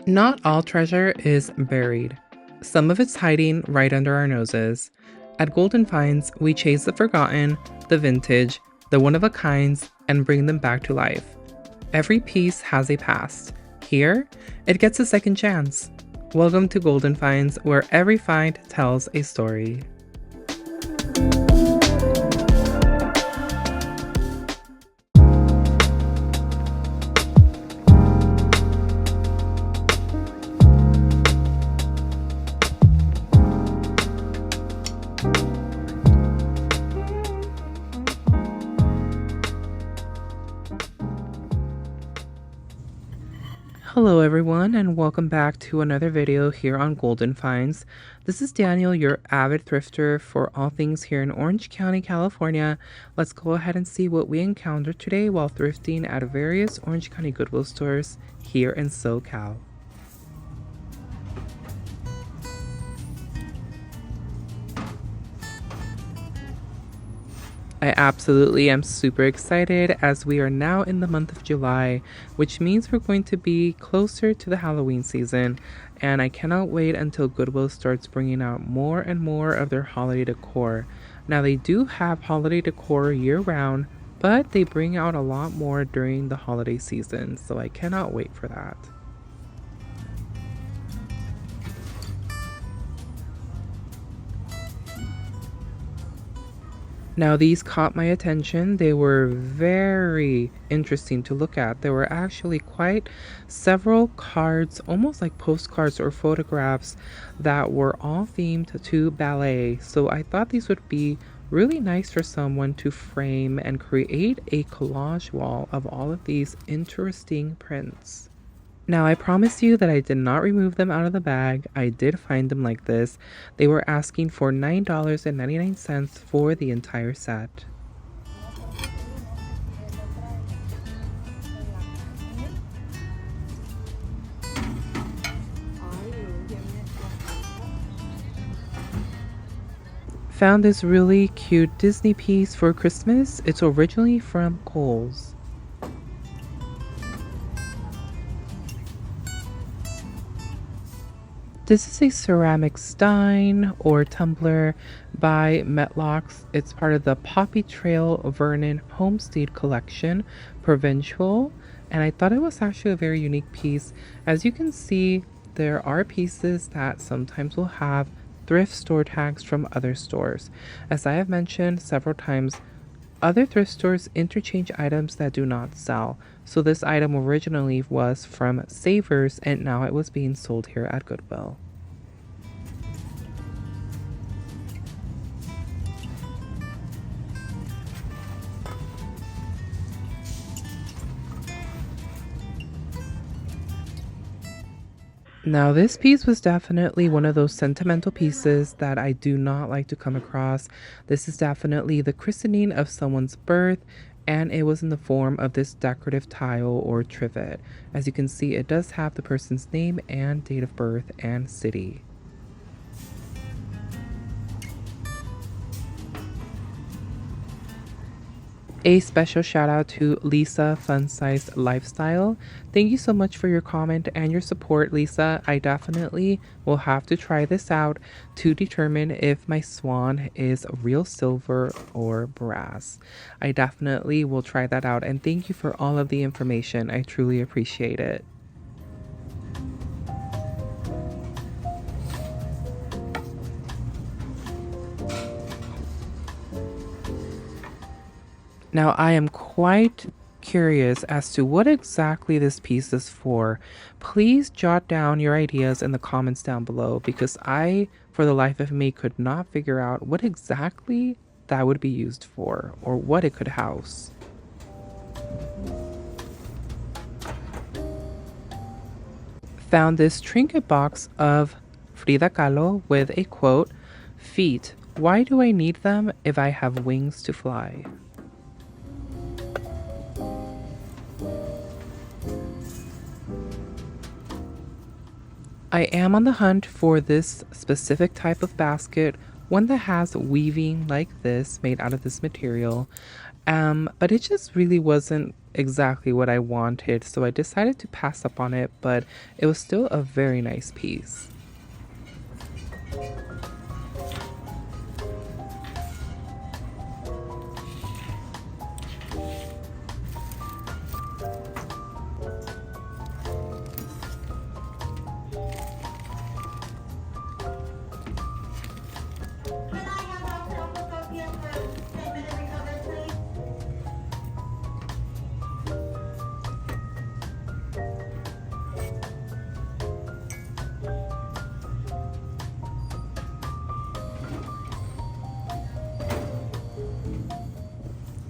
Not all treasure is buried. Some of it's hiding right under our noses. At Golden Finds, we chase the forgotten, the vintage, the one-of-a-kinds, and bring them back to life. Every piece has a past. Here, it gets a second chance. Welcome to Golden Finds, where every find tells a story. Hello everyone, and welcome back to another video here on Golden Finds. This is Daniel, your avid thrifter for all things here in Orange County, California. Let's go ahead and see what we encountered today while thrifting at various Orange County Goodwill stores here in SoCal. I absolutely am super excited as we are now in the month of July, which means we're going to be closer to the Halloween season, and I cannot wait until Goodwill starts bringing out more and more of their holiday decor. Now they do have holiday decor year round, but they bring out a lot more during the holiday season, so I cannot wait for that. Now these caught my attention. They were very interesting to look at. There were actually quite several cards, almost like postcards or photographs that were all themed to ballet. So I thought these would be really nice for someone to frame and create a collage wall of all of these interesting prints. Now, I promise you that I did not remove them out of the bag. I did find them like this. They were asking for $9.99 for the entire set. Found this really cute Disney piece for Christmas. It's originally from Kohl's. This is a ceramic stein or tumbler by Metlocks. It's part of the Poppy Trail Vernon Homestead Collection, Provincial, and I thought it was actually a very unique piece. As you can see, there are pieces that sometimes will have thrift store tags from other stores. As I have mentioned several times, other thrift stores interchange items that do not sell. So this item originally was from Savers and now it was being sold here at Goodwill. Now this piece was definitely one of those sentimental pieces that I do not like to come across. This is definitely the christening of someone's birth, and it was in the form of this decorative tile or trivet. As you can see, it does have the person's name and date of birth and city. A special shout out to Lisa Fun Sized Lifestyle. Thank you so much for your comment and your support, Lisa. I definitely will have to try this out to determine if my swan is real silver or brass. I definitely will try that out, and thank you for all of the information. I truly appreciate it. Now, I am quite curious as to what exactly this piece is for. Please jot down your ideas in the comments down below because I, for the life of me, could not figure out what exactly that would be used for or what it could house. Found this trinket box of Frida Kahlo with a quote, "Feet, why do I need them if I have wings to fly?" I am on the hunt for this specific type of basket, one that has weaving like this made out of this material, but it just really wasn't exactly what I wanted, so I decided to pass up on it, but it was still a very nice piece.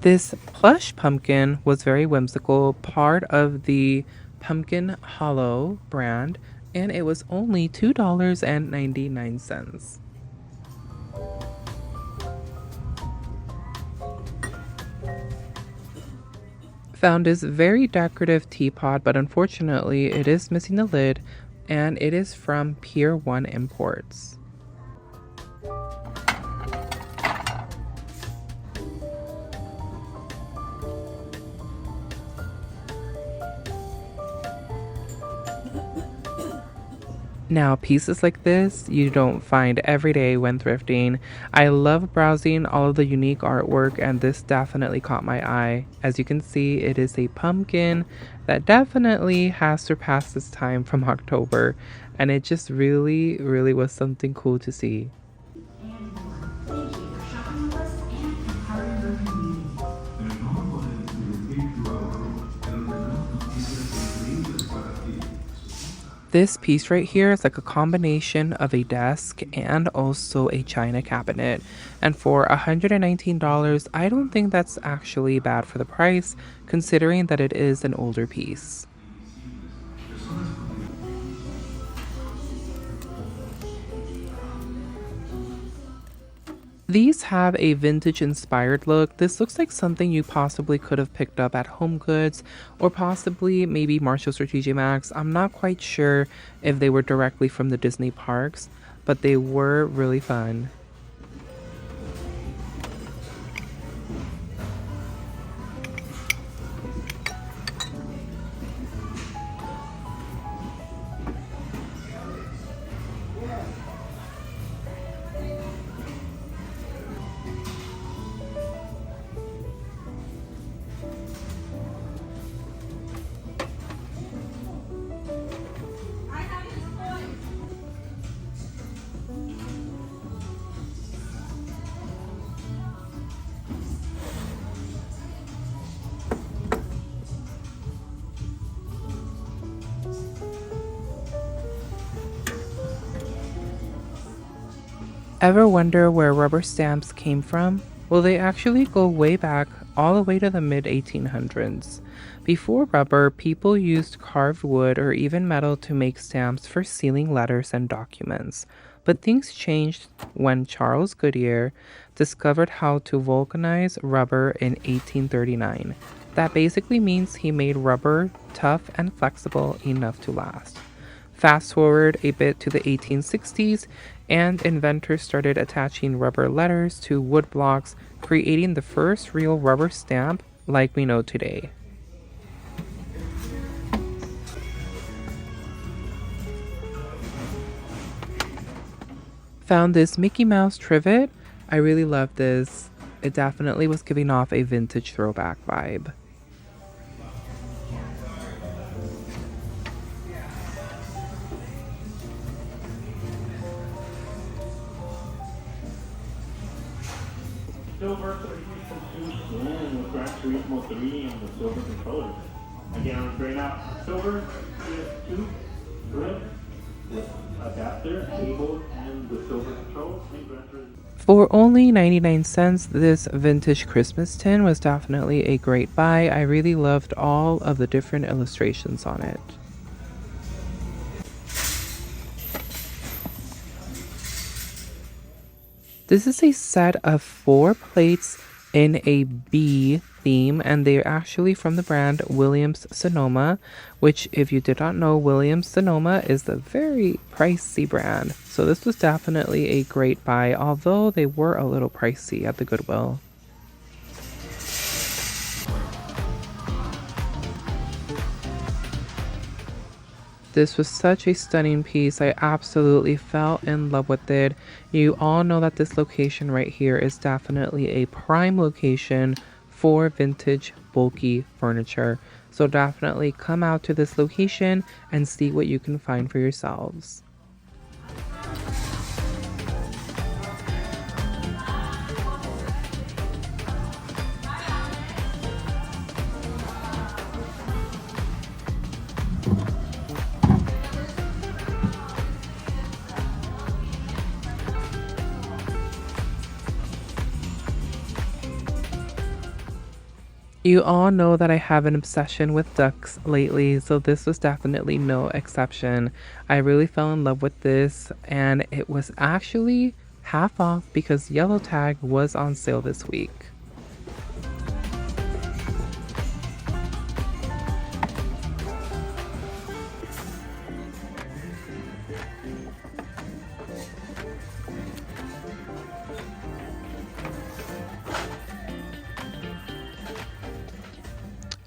This plush pumpkin was very whimsical, part of the Pumpkin Hollow brand, and it was only $2.99. Found this very decorative teapot, but unfortunately it is missing the lid, and it is from Pier 1 Imports. Now, pieces like this you don't find every day when thrifting. I love browsing all of the unique artwork, and this definitely caught my eye. As you can see, it is a pumpkin that definitely has surpassed its time from October, and it just really, really was something cool to see. This piece right here is like a combination of a desk and also a china cabinet. And for $119, I don't think that's actually bad for the price, considering that it is an older piece. These have a vintage inspired look. This looks like something you possibly could have picked up at Home Goods or possibly maybe Marshall's or TJ Maxx. I'm not quite sure if they were directly from the Disney parks, but they were really fun. Ever wonder where rubber stamps came from? Well, they actually go way back, all the way to the mid 1800s. Before rubber, people used carved wood or even metal to make stamps for sealing letters and documents. But things changed when Charles Goodyear discovered how to vulcanize rubber in 1839. That basically means he made rubber tough and flexible enough to last. Fast forward a bit to the 1860s, and inventors started attaching rubber letters to wood blocks, creating the first real rubber stamp like we know today. Found this Mickey Mouse trivet. I really love this. It definitely was giving off a vintage throwback vibe. Silver 32 and the Gran Turismo 3 and the silver controllers. Again, on straight out silver, PS2, grip, adapter, cable, and the silver controls and Gran Turismo. For only 99 cents, this vintage Christmas tin was definitely a great buy. I really loved all of the different illustrations on it. This is a set of 4 plates in a bee theme, and they're actually from the brand Williams Sonoma, which, if you did not know, Williams Sonoma is a very pricey brand. So this was definitely a great buy, although they were a little pricey at the Goodwill. This was such a stunning piece. I absolutely fell in love with it. You all know that this location right here is definitely a prime location for vintage bulky furniture. So definitely come out to this location and see what you can find for yourselves. You all know that I have an obsession with ducks lately, so this was definitely no exception. I really fell in love with this, and it was actually half off because Yellow Tag was on sale this week.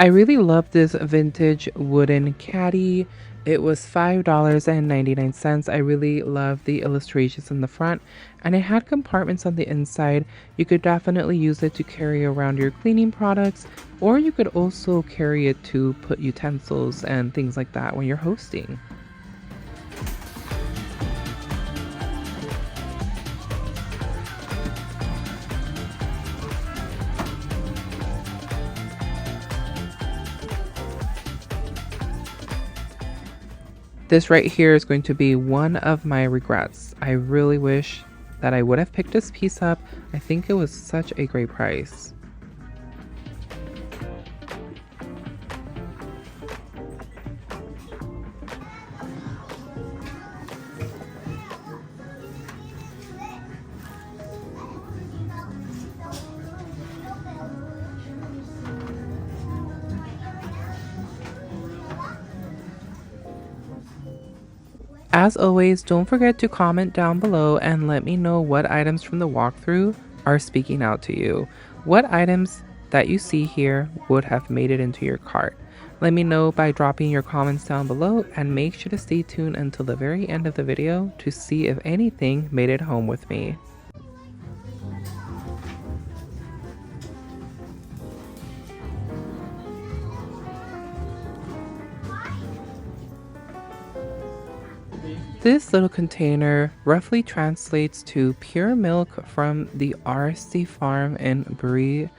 I really love this vintage wooden caddy. It was $5.99. I really love the illustrations in the front, and it had compartments on the inside. You could definitely use it to carry around your cleaning products, or you could also carry it to put utensils and things like that when you're hosting. This right here is going to be one of my regrets. I really wish that I would have picked this piece up. I think it was such a great price. As always, don't forget to comment down below and let me know what items from the walkthrough are speaking out to you. What items that you see here would have made it into your cart. Let me know by dropping your comments down below, and make sure to stay tuned until the very end of the video to see if anything made it home with me. This little container roughly translates to pure milk from the RC farm in Brie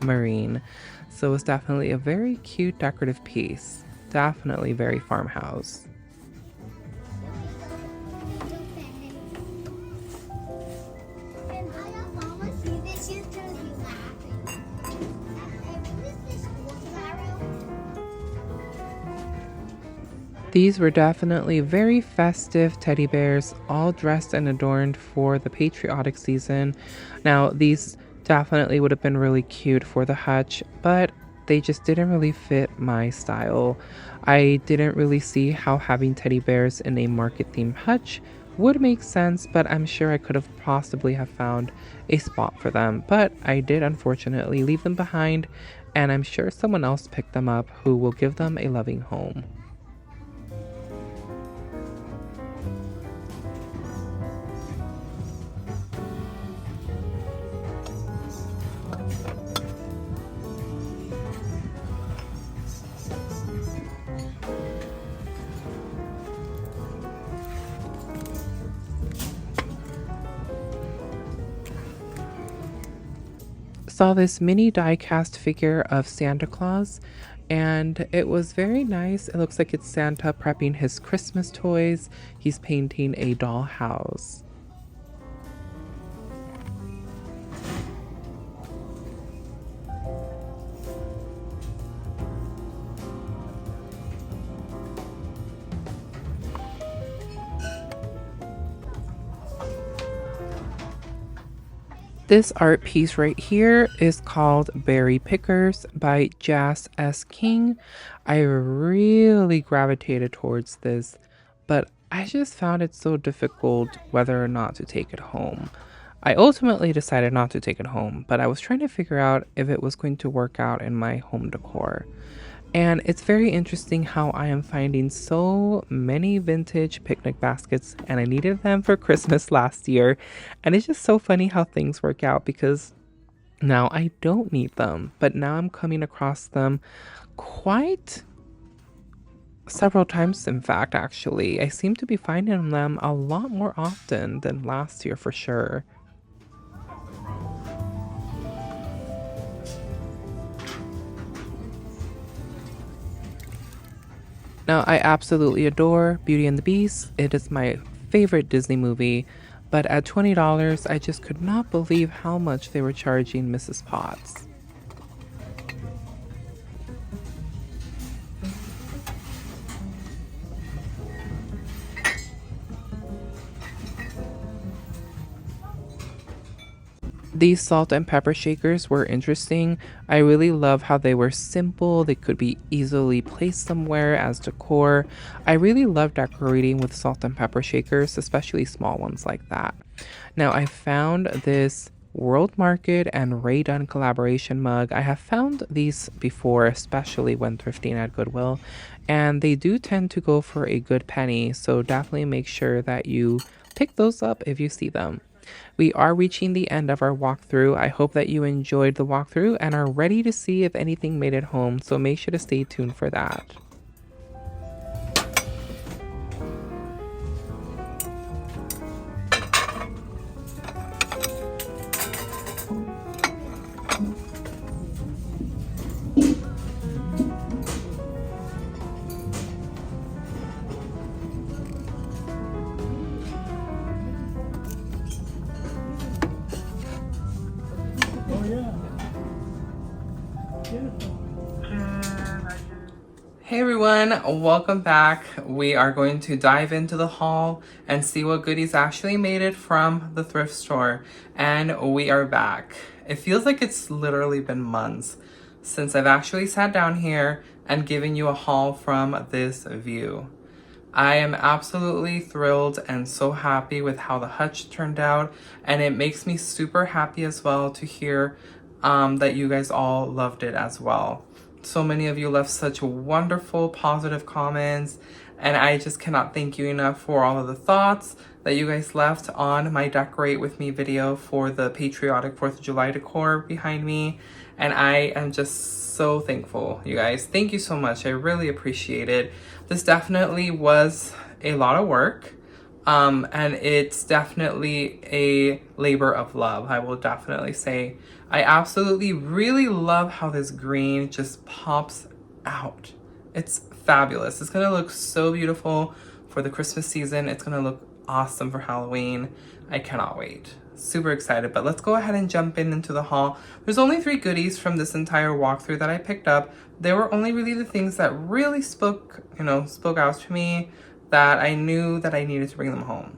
Marine. So it's definitely a very cute decorative piece. Definitely very farmhouse. These were definitely very festive teddy bears, all dressed and adorned for the patriotic season. Now, these definitely would have been really cute for the hutch, but they just didn't really fit my style. I didn't really see how having teddy bears in a market themed hutch would make sense, but I'm sure I could have possibly have found a spot for them. But I did unfortunately leave them behind, and I'm sure someone else picked them up who will give them a loving home. Saw this mini die cast figure of Santa Claus, and it was very nice. It looks like it's Santa prepping his Christmas toys. He's painting a doll house. This art piece right here is called Berry Pickers by Jas S. King. I really gravitated towards this, but I just found it so difficult whether or not to take it home. I ultimately decided not to take it home, but I was trying to figure out if it was going to work out in my home decor. And it's very interesting how I am finding so many vintage picnic baskets, and I needed them for Christmas last year. And it's just so funny how things work out because now I don't need them, but now I'm coming across them quite several times. In fact, actually, I seem to be finding them a lot more often than last year for sure. Now, I absolutely adore Beauty and the Beast. It is my favorite Disney movie, but at $20, I just could not believe how much they were charging Mrs. Potts. These salt and pepper shakers were interesting. I really love how they were simple. They could be easily placed somewhere as decor. I really love decorating with salt and pepper shakers, especially small ones like that. Now, I found this World Market and Ray Dunn collaboration mug. I have found these before, especially when thrifting at Goodwill, and they do tend to go for a good penny, so definitely make sure that you pick those up if you see them. We are reaching the end of our walkthrough. I hope that you enjoyed the walkthrough and are ready to see if anything made it home, so make sure to stay tuned for that. Oh yeah. Beautiful. Hey everyone, welcome back. We are going to dive into the haul and see what goodies actually made it from the thrift store. And we are back. It feels like it's literally been months since I've actually sat down here and given you a haul from this view. I am absolutely thrilled and so happy with how the hutch turned out, and it makes me super happy as well to hear that you guys all loved it as well. So many of you left such wonderful positive comments, and I just cannot thank you enough for all of the thoughts that you guys left on my Decorate With Me video for the patriotic 4th of July decor behind me, and I am just so thankful, you guys. Thank you so much. I really appreciate it. This definitely was a lot of work, and it's definitely a labor of love, I will definitely say. I absolutely really love how this green just pops out. It's fabulous. It's gonna look so beautiful for the Christmas season. It's gonna look awesome for Halloween. I cannot wait. Super excited, but let's go ahead and jump into the haul. There's only 3 goodies from this entire walkthrough that I picked up. They were only really the things that really spoke out to me, that I knew that I needed to bring them home.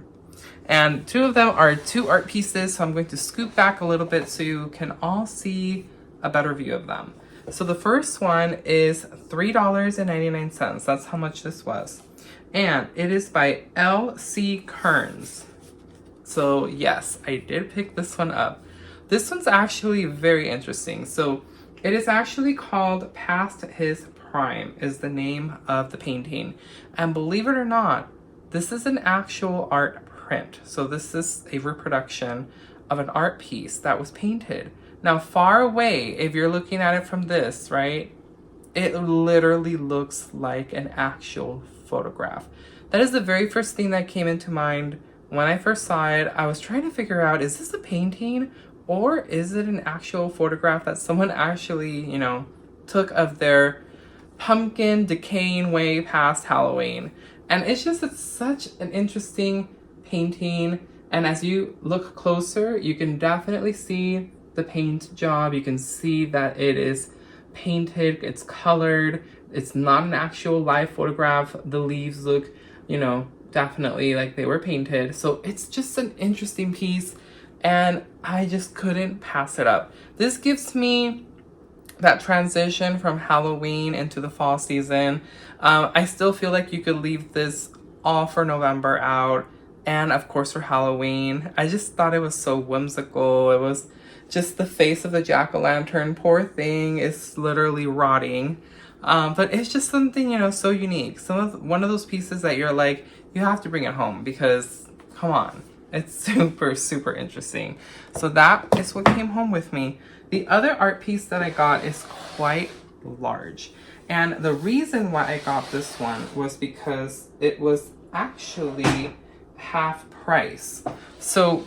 And 2 of them are 2 art pieces, so I'm going to scoop back a little bit so you can all see a better view of them. So the first one is $3.99. That's how much this was. And it is by L.C. Kearns. So yes, I did pick this one up. This one's actually very interesting. So it is actually called Past His Prime is the name of the painting. And believe it or not, this is an actual art print. So this is a reproduction of an art piece that was painted. Now far away, if you're looking at it from this, right, it literally looks like an actual photograph. That is the very first thing that came into mind when I first saw it. I was trying to figure out, is this a painting or is it an actual photograph that someone actually, took of their pumpkin decaying way past Halloween? And it's such an interesting painting. And as you look closer, you can definitely see the paint job. You can see that it is painted, it's colored. It's not an actual live photograph. The leaves look, definitely like they were painted. So it's just an interesting piece, and I just couldn't pass it up. This gives me that transition from Halloween into the fall season. I still feel like you could leave this all for November out, and of course for Halloween. I just thought it was so whimsical. It was just the face of the jack-o'-lantern. Poor thing is literally rotting. But it's just something, you know, so unique. One of those pieces that you're like, you have to bring it home because, come on, it's super, super interesting. So that is what came home with me. The other art piece that I got is quite large. And the reason why I got this one was because it was actually half price. So,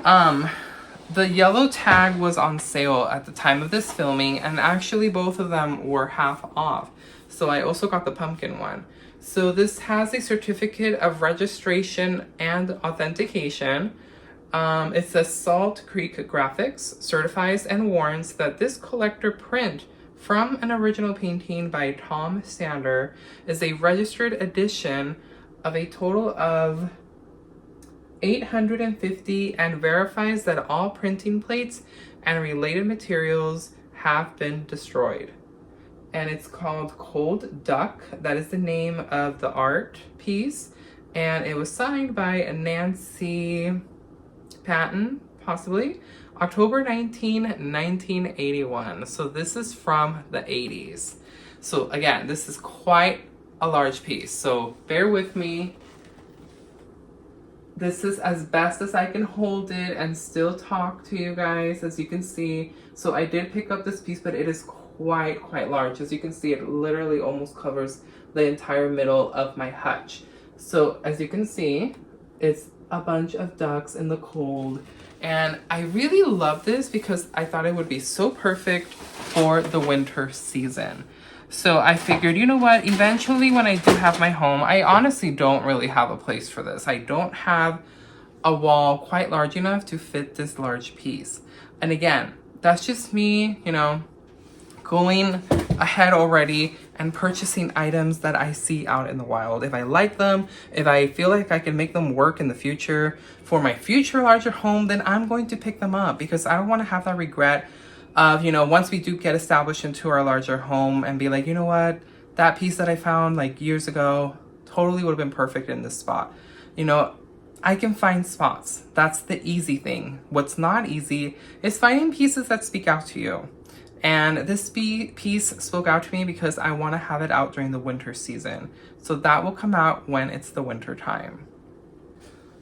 the yellow tag was on sale at the time of this filming, and actually both of them were half off. So I also got the pumpkin one. So this has a certificate of registration and authentication. It says Salt Creek Graphics certifies and warrants that this collector print from an original painting by Tom Sander is a registered edition of a total of 850 and verifies that all printing plates and related materials have been destroyed. And it's called Cold Duck. That is the name of the art piece. And it was signed by Nancy Patton, possibly, October 19, 1981. So this is from the 80s. So again, this is quite a large piece. So bear with me. This is as best as I can hold it and still talk to you guys, as you can see. So I did pick up this piece, but it is quite large. As you can see, it literally almost covers the entire middle of my hutch. So as you can see, it's a bunch of ducks in the cold. And I really love this because I thought it would be so perfect for the winter season. So I figured, you know what, eventually when I do have my home, I honestly don't really have a place for this. I don't have a wall quite large enough to fit this large piece. And again, that's just me, you know, going ahead already and purchasing items that I see out in the wild. If I like them, if I feel like I can make them work in the future for my future larger home, then I'm going to pick them up because I don't want to have that regret of, you know, once we do get established into our larger home and be like, you know what, that piece that I found like years ago totally would have been perfect in this spot. You know, I can find spots. That's the easy thing. What's not easy is finding pieces that speak out to you. And this piece spoke out to me because I want to have it out during the winter season. So that will come out when it's the winter time.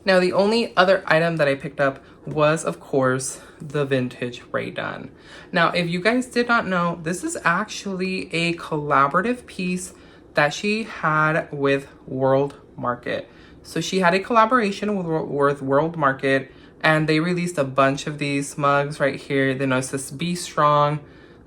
Now, the only other item that I picked up was, of course, the vintage Rae Dunn. Now, if you guys did not know, this is actually a collaborative piece that she had with World Market. So she had a collaboration with World Market, and they released a bunch of these mugs right here. Then it says "Be Strong."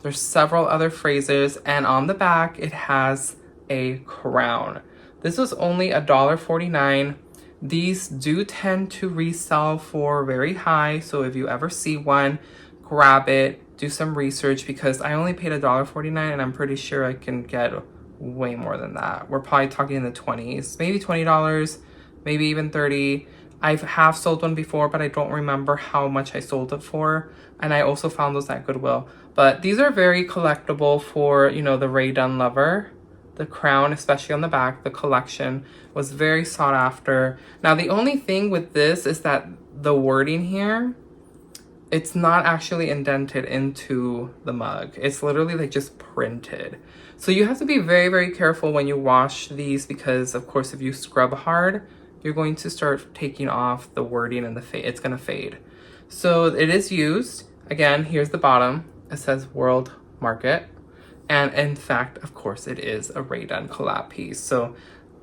There's several other phrases, and on the back, it has a crown. This was only $1.49. These do tend to resell for very high, so if you ever see one, grab it, do some research, because I only paid $1.49 and I'm pretty sure I can get way more than that. We're probably talking in the 20s, maybe $20, maybe even 30. I've half sold one before, but I don't remember how much I sold it for. And I also found those at Goodwill. But these are very collectible for, you know, the Rae Dunn lover. The crown, especially on the back, the collection was very sought after. Now, the only thing with this is that the wording here, it's not actually indented into the mug. It's literally like just printed. So you have to be very, very careful when you wash these because, of course, if you scrub hard, you're going to start taking off the wording and it's going to fade. So it is used. Again, here's the bottom. It says World Market. And in fact, of course, it is a Rae Dunn collab piece. So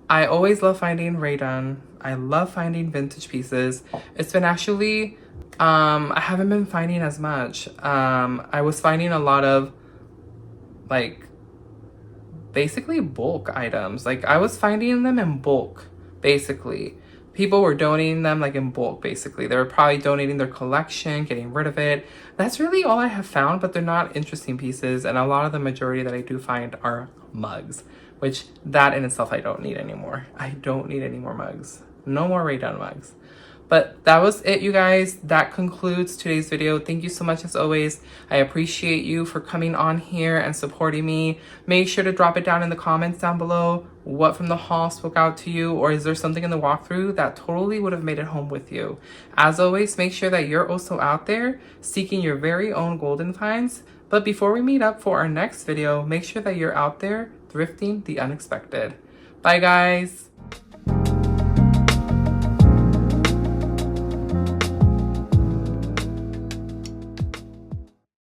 I always love finding Rae Dunn. I love finding vintage pieces. It's been actually, I haven't been finding as much. I was finding a lot of like basically bulk items. Like I was finding them in bulk, basically. People were donating them like in bulk, basically. They were probably donating their collection, getting rid of it. That's really all I have found, but they're not interesting pieces. And a lot of the majority that I do find are mugs, which that in itself I don't need anymore. I don't need any more mugs. No more Rae Dunn mugs. But that was it, you guys. That concludes today's video. Thank you so much as always. I appreciate you for coming on here and supporting me. Make sure to drop it down in the comments down below. What from the haul spoke out to you, or is there something in the walkthrough that totally would have made it home with you? As always, make sure that you're also out there seeking your very own golden finds But before we meet up for our next video, make sure that you're out there thrifting the unexpected. Bye guys!